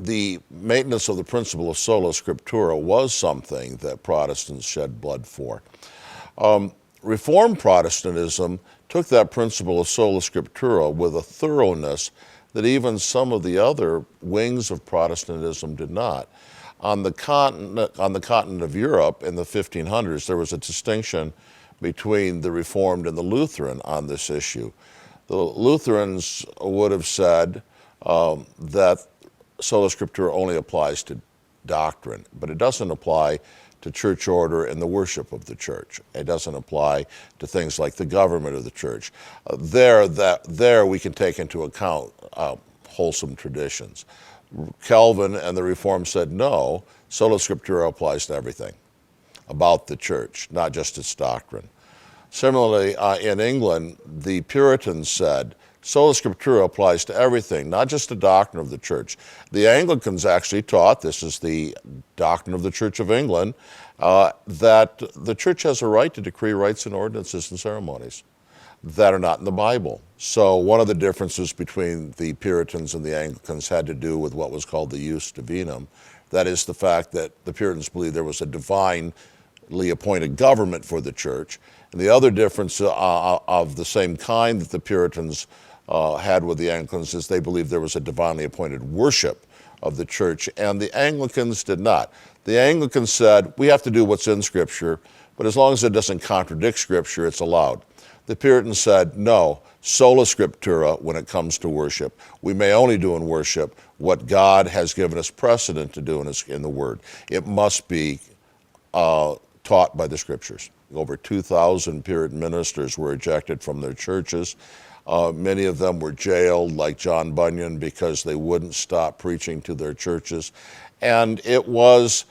the maintenance of the principle of Sola Scriptura was something that Protestants shed blood for. Reformed Protestantism took that principle of Sola Scriptura with a thoroughness that even some of the other wings of Protestantism did not. On the continent of Europe in the 1500s, there was a distinction between the Reformed and the Lutheran on this issue. The Lutherans would have said that Sola Scriptura only applies to doctrine, but it doesn't apply to church order and the worship of the church. It doesn't apply to things like the government of the church. There we can take into account wholesome traditions. Calvin and the Reformed said, no, Sola Scriptura applies to everything about the church, not just its doctrine. Similarly, in England, the Puritans said, Sola Scriptura applies to everything, not just the doctrine of the church. The Anglicans actually taught, this is the doctrine of the Church of England, that the church has a right to decree rites and ordinances and ceremonies that are not in the Bible. So one of the differences between the Puritans and the Anglicans had to do with what was called the Jus Divinum. That is the fact that the Puritans believed there was a divinely appointed government for the church. And the other difference of the same kind that the Puritans had with the Anglicans is they believed there was a divinely appointed worship of the church, and the Anglicans did not. The Anglicans said, we have to do what's in Scripture, but as long as it doesn't contradict Scripture, it's allowed. The Puritans said, no, Sola Scriptura when it comes to worship. We may only do in worship what God has given us precedent to do in the Word. It must be taught by the Scriptures. Over 2,000 Puritan ministers were ejected from their churches. Many of them were jailed, like John Bunyan, because they wouldn't stop preaching to their churches. And it was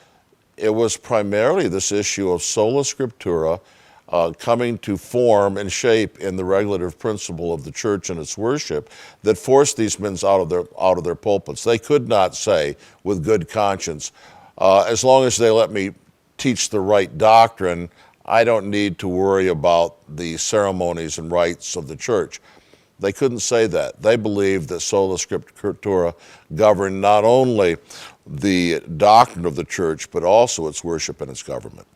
primarily this issue of Sola Scriptura coming to form and shape in the regulative principle of the church and its worship that forced these men out of their pulpits. They could not say with good conscience, as long as they let me teach the right doctrine, I don't need to worry about the ceremonies and rites of the church. They couldn't say that. They believed that Sola Scriptura governed not only the doctrine of the church, but also its worship and its government.